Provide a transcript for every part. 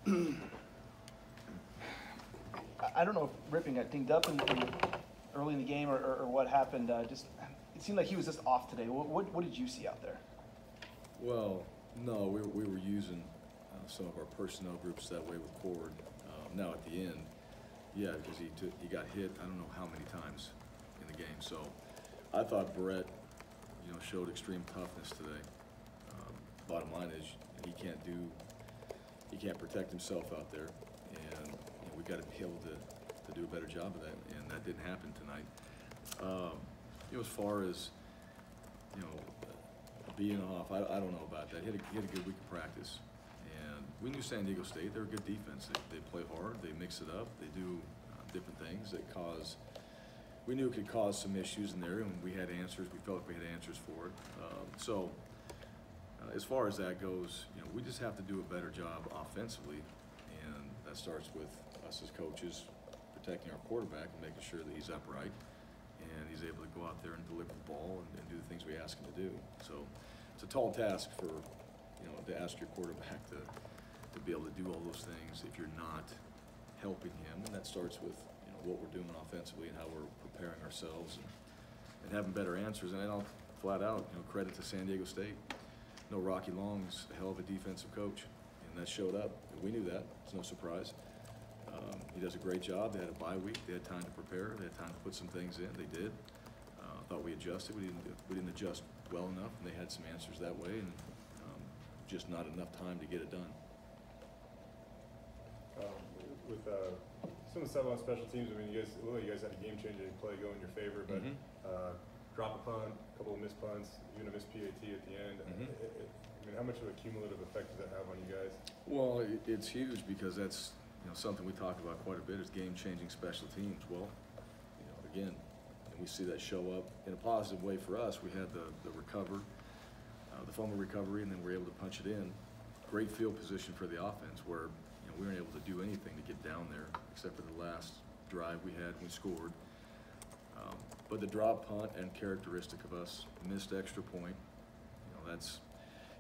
I don't know if Ripping got dinged up early in the game or what happened. Just it seemed like he was just off today. What did you see out there? Well, no, we were using some of our personnel groups that way with Cord. Now at the end, yeah, because he got hit I don't know how many times in the game. So I thought Brett, showed extreme toughness today. Bottom line is he can't protect himself out there, and we got to be able to do a better job of that, and that didn't happen tonight. As far as being off, I don't know about that. He had a good week of practice, and we knew San Diego State. They're a good defense. They play hard. They mix it up. They do different things that we knew it could cause some issues in there, and we had answers. We felt like we had answers for it. As far as that goes, we just have to do a better job offensively, and that starts with us as coaches protecting our quarterback and making sure that he's upright and he's able to go out there and deliver the ball and do the things we ask him to do. So it's a tall task for to ask your quarterback to be able to do all those things if you're not helping him, and that starts with what we're doing offensively and how we're preparing ourselves and having better answers. And I'll flat out credit to San Diego State. Rocky Long's a hell of a defensive coach, and that showed up. We knew that. It's no surprise. He does a great job. They had a bye week. They had time to prepare. They had time to put some things in. They did. Thought we adjusted. We didn't adjust well enough, and they had some answers that way, and just not enough time to get it done. With some of the stuff on special teams, I mean, you guys had a game-changing play go in your favor, but drop a punt, a couple of missed punts, even a missed PAT at the end. I mean, how much of a cumulative effect does that have on you guys? Well, it's huge because that's something we talk about quite a bit is game-changing special teams. Well, again, and we see that show up in a positive way for us. We had the fumble recovery, and then we were able to punch it in. Great field position for the offense where we weren't able to do anything to get down there except for the last drive we had when we scored. But the drop punt and characteristic of us, missed extra point,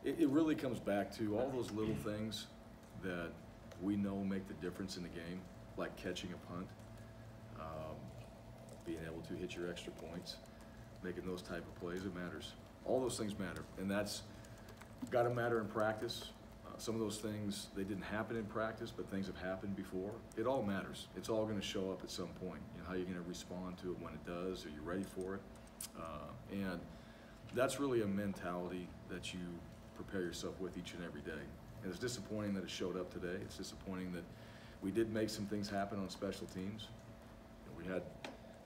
it really comes back to all those little things that we know make the difference in the game, like catching a punt, being able to hit your extra points, making those type of plays. It matters. All those things matter, and that's got to matter in practice. Some of those things, they didn't happen in practice, but things have happened before. It all matters. It's all going to show up at some point. How you're going to respond to it when it does. Are you ready for it? And that's really a mentality that you prepare yourself with each and every day. And it's disappointing that it showed up today. It's disappointing that we did make some things happen on special teams. We had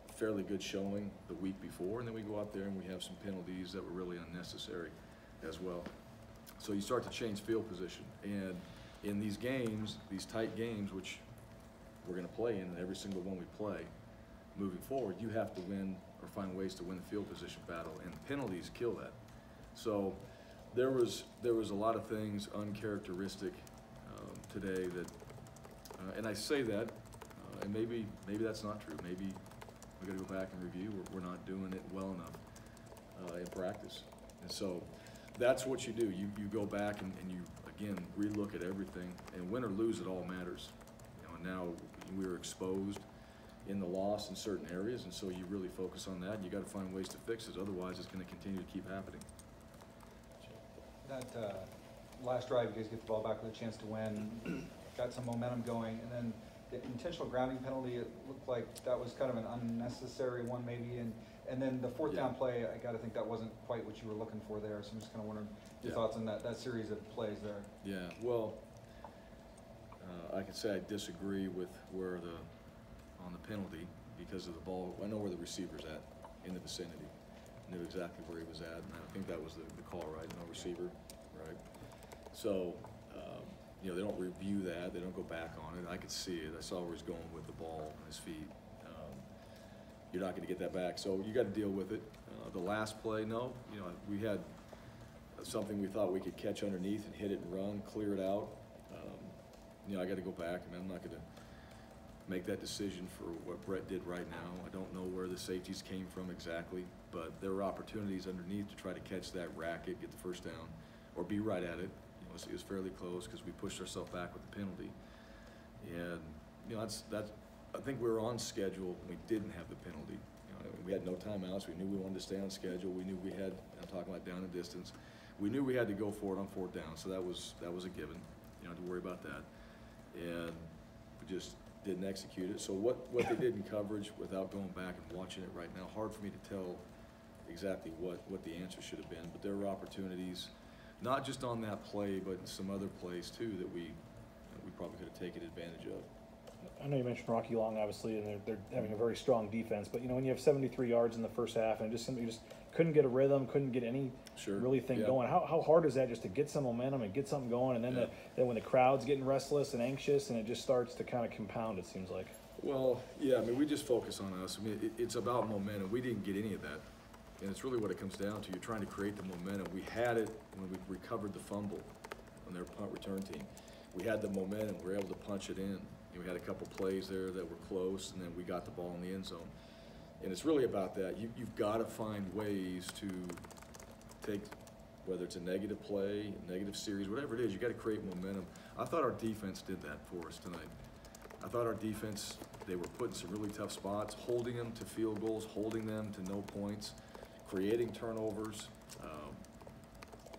a fairly good showing the week before, and then we go out there and we have some penalties that were really unnecessary as well. So you start to change field position, and in these games, these tight games, which we're going to play in every single one we play, moving forward, you have to win or find ways to win the field position battle, and penalties kill that. So there was a lot of things uncharacteristic today that, and I say that, and maybe that's not true. Maybe we got to go back and review. We're not doing it well enough in practice, and so. That's what you do. You go back and you, again, relook at everything, and win or lose, it all matters. And now we were exposed in the loss in certain areas, and so you really focus on that, and you got to find ways to fix it. Otherwise, it's going to continue to keep happening. That last drive, you guys get the ball back with a chance to win, got some momentum going, and then the intentional grounding penalty, it looked like that was kind of an unnecessary one maybe, and then the fourth down play, I got to think that wasn't quite what you were looking for there, so I'm just kind of wondering your thoughts on that series of plays there. Yeah, well, I could say I disagree with where on the penalty because of the ball. I know where the receiver's at in the vicinity. Knew exactly where he was at, and I think that was the call, right? No receiver, right? So, they don't review that. They don't go back on it. I could see it. I saw where he's going with the ball on his feet. You're not going to get that back, so you got to deal with it. The last play, no. We had something we thought we could catch underneath and hit it and run, clear it out. I got to go back. I mean, I'm not going to make that decision for what Brett did right now. I don't know where the safeties came from exactly, but there were opportunities underneath to try to catch that racket, get the first down, or be right at it. It was fairly close because we pushed ourselves back with the penalty. And, you know, that's I think we were on schedule when we didn't have the penalty. You know, we had no timeouts. We knew we wanted to stay on schedule. We knew we had, I'm talking about down and distance. We knew we had to go for it on 4th down, so that was a given. You don't have to worry about that. And we just didn't execute it. So what they did in coverage, without going back and watching it right now, hard for me to tell exactly what the answer should have been. But there were opportunities, not just on that play, but in some other plays too that we probably could have taken advantage of. I know you mentioned Rocky Long, obviously, and they're having a very strong defense. But you know, when you have 73 yards in the first half and you just couldn't get a rhythm, couldn't get any really thing going. How hard is that just to get some momentum and get something going, and then then when the crowd's getting restless and anxious, and it just starts to kind of compound, it seems like. Well, yeah, I mean, we just focus on us. I mean, it's about momentum. We didn't get any of that, and it's really what it comes down to. You're trying to create the momentum. We had it when we recovered the fumble on their punt return team. We had the momentum. We were able to punch it in. And we had a couple plays there that were close, and then we got the ball in the end zone. And it's really about that. You've got to find ways to take, whether it's a negative play, a negative series, whatever it is, you got to create momentum. I thought our defense did that for us tonight. I thought our defense, they were put in some really tough spots, holding them to field goals, holding them to no points, creating turnovers.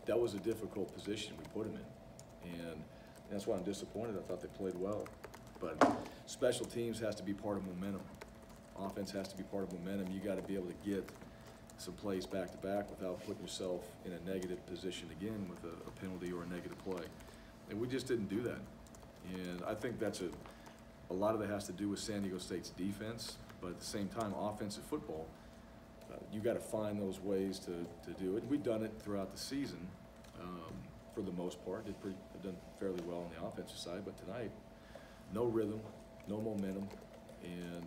That was a difficult position we put them in. And that's why I'm disappointed. I thought they played well. But special teams has to be part of momentum. Offense has to be part of momentum. You got to be able to get some plays back to back without putting yourself in a negative position again with a penalty or a negative play. And we just didn't do that. And I think that's a lot of it has to do with San Diego State's defense, but at the same time, offensive football, you got to find those ways to do it. We've done it throughout the season for the most part. They've done fairly well on the offensive side, but tonight, no rhythm, no momentum, and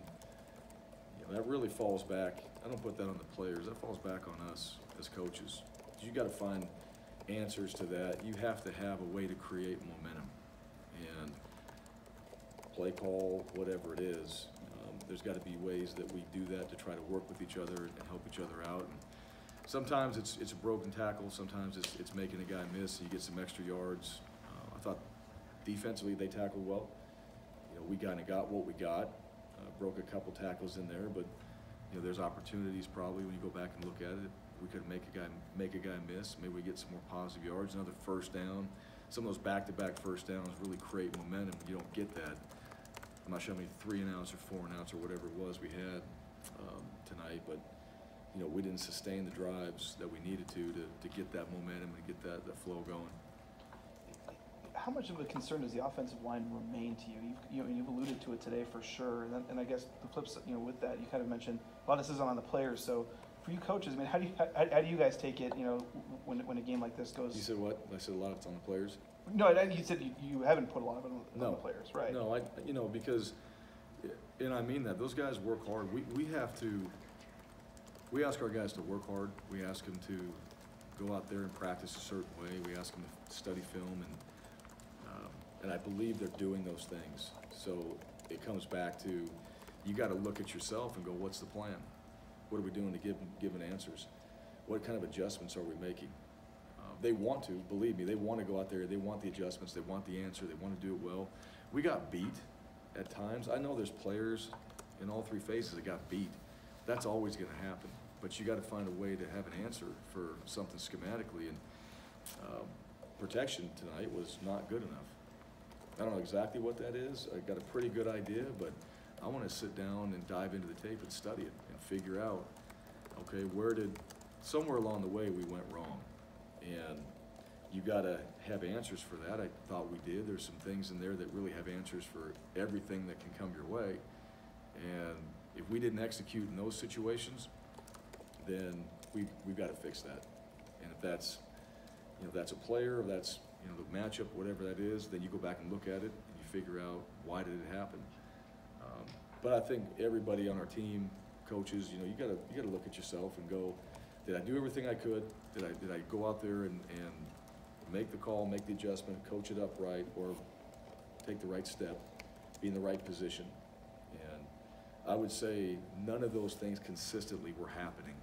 you know, that really falls back. I don't put that on the players. That falls back on us as coaches. You got to find answers to that. You have to have a way to create momentum, and play call, whatever it is. There's got to be ways that we do that to try to work with each other and help each other out. And sometimes it's a broken tackle. Sometimes it's making a guy miss and you get some extra yards. I thought defensively they tackled well. You know, we kind of got what we got. Broke a couple tackles in there, but you know, there's opportunities probably when you go back and look at it. We could make a guy miss. Maybe we get some more positive yards. Another 1st down. Some of those back-to-back 1st downs really create momentum. You don't get that. I'm not sure how many 3-and-outs or 4-and-outs or whatever it was we had tonight, but you know, we didn't sustain the drives that we needed to get that momentum and get that flow going. How much of a concern does the offensive line remain to you? You've alluded to it today for sure, and I guess the flip side, with that, you kind of mentioned a lot of this isn't on the players. So for you coaches, I mean, how do you guys take it? When a game like this goes. You said what? I said a lot of it's on the players. No, you said you haven't put a lot of it on the players, right? No, because, and I mean that those guys work hard. We ask our guys to work hard. We ask them to go out there and practice a certain way. We ask them to study film, and I believe they're doing those things. So it comes back to, you got to look at yourself and go, what's the plan? What are we doing to give answers? What kind of adjustments are we making? They want to, believe me, they want to go out there, they want the adjustments, they want the answer, they want to do it well. We got beat at times. I know there's players in all 3 phases that got beat. That's always going to happen. But you got to find a way to have an answer for something schematically, and protection tonight was not good enough. I don't know exactly what that is. I got a pretty good idea, but I want to sit down and dive into the tape and study it and figure out, okay, somewhere along the way we went wrong. And you got to have answers for that. I thought we did. There's some things in there that really have answers for everything that can come your way. And if we didn't execute in those situations, then we've got to fix that. And if that's, that's a player, or that's, the matchup, whatever that is, then you go back and look at it and you figure out why did it happen. But I think everybody on our team, coaches, you got to look at yourself and go, did I do everything I could? Did I go out there and make the call, make the adjustment, coach it up right, or take the right step, be in the right position? And I would say none of those things consistently were happening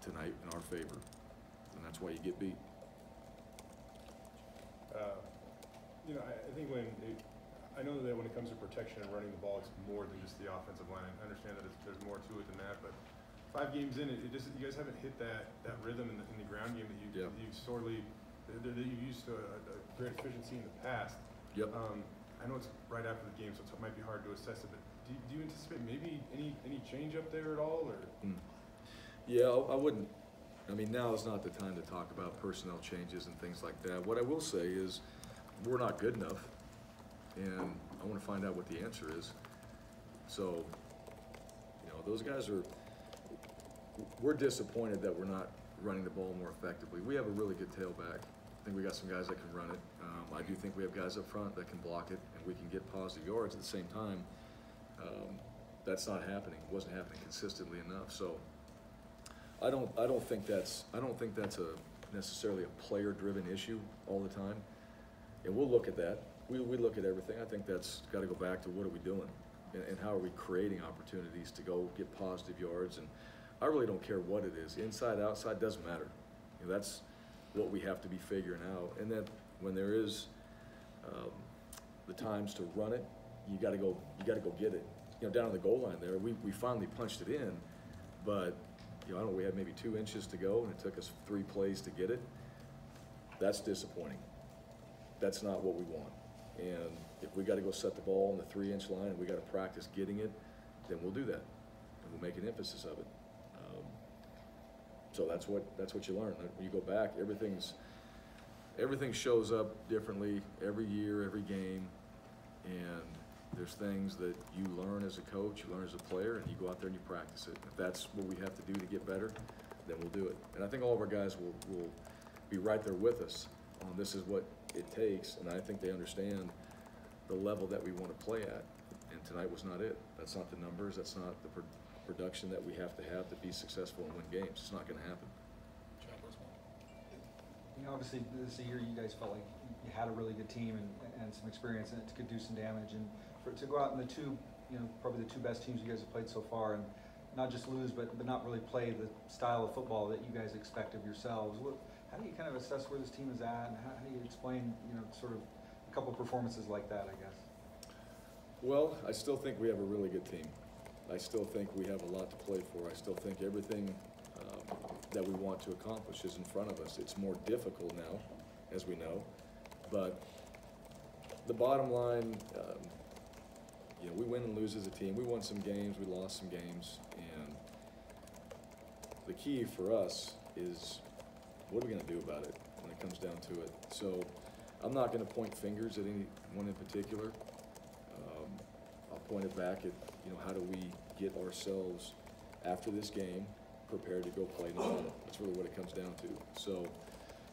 tonight in our favor, and that's why you get beat. I think I know that when it comes to protection and running the ball, it's more than just the offensive line. I understand that there's more to it than that, but 5 games in, you guys haven't hit that rhythm in the ground game that you've that you've used to a great efficiency in the past. Yep. I know it's right after the game, so it might be hard to assess it, but do you anticipate maybe any change up there at all, or? Yeah, I wouldn't. I mean, now is not the time to talk about personnel changes and things like that. What I will say is, we're not good enough, and I want to find out what the answer is. So, those guys we're disappointed that we're not running the ball more effectively. We have a really good tailback. I think we got some guys that can run it. I do think we have guys up front that can block it, and we can get positive yards at the same time. That's not happening. It wasn't happening consistently enough. So I don't think that's necessarily a player-driven issue all the time. And we'll look at that. We look at everything. I think that's got to go back to what are we doing, and how are we creating opportunities to go get positive yards. And I really don't care what it is, inside, outside, doesn't matter. That's what we have to be figuring out. And then when there is the times to run it, you got to go get it. Down on the goal line there, we finally punched it in, but I don't know, we had maybe 2 inches to go, and it took us 3 plays to get it. That's disappointing. That's not what we want. And if we got to go set the ball on the 3-inch line and we got to practice getting it, then we'll do that, and we'll make an emphasis of it. So that's what you learn. When you go back, everything shows up differently every year, every game, and there's things that you learn as a coach, you learn as a player, and you go out there and you practice it. If that's what we have to do to get better, then we'll do it. And I think all of our guys will be right there with us on this is what it takes, and I think they understand the level that we want to play at. And tonight was not it. That's not the numbers. That's not the production that we have to be successful and win games. It's not going to happen. Obviously, this is a year you guys felt like you had a really good team and some experience, and it could do some damage. And to go out in the two, probably the 2 best teams you guys have played so far, and not just lose, but not really play the style of football that you guys expect of yourselves. How do you kind of assess where this team is at, and how do you explain, sort of a couple of performances like that, I guess? Well, I still think we have a really good team. I still think we have a lot to play for. I still think everything that we want to accomplish is in front of us. It's more difficult now, as we know, but the bottom line, we win and lose as a team. We won some games, we lost some games, and the key for us is what are we going to do about it when it comes down to it. So I'm not going to point fingers at anyone in particular. I'll point it back at, how do we get ourselves after this game prepared to go play Nevada. That's really what it comes down to. So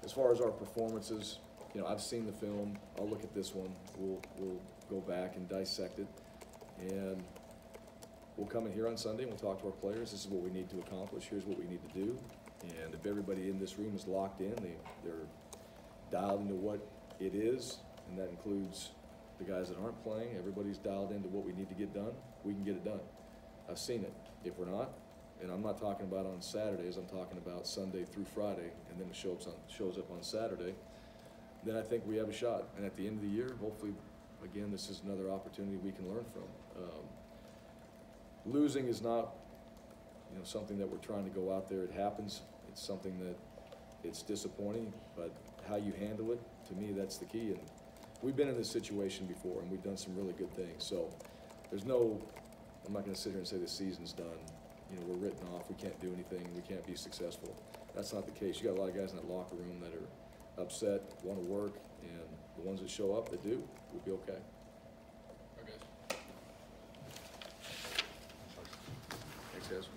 as far as our performances, I've seen the film. I'll look at this one. We'll go back and dissect it, and we'll come in here on Sunday and we'll talk to our players. This is what we need to accomplish. Here's what we need to do. And if everybody in this room is locked in, they're dialed into what it is, and that includes the guys that aren't playing. Everybody's dialed into what we need to get done. We can get it done. I've seen it. If we're not, and I'm not talking about on Saturdays, I'm talking about Sunday through Friday, and then it shows up on Saturday, then I think we have a shot. And at the end of the year, hopefully, again, this is another opportunity we can learn from. Losing is not, something that we're trying to go out there. It happens. It's something that it's disappointing, but how you handle it, to me, that's the key. And we've been in this situation before, and we've done some really good things. So I'm not going to sit here and say the season's done. We're written off. We can't do anything. We can't be successful. That's not the case. You got a lot of guys in that locker room that are upset, want to work, and the ones that show up that do, we'll be okay. Thanks, guys.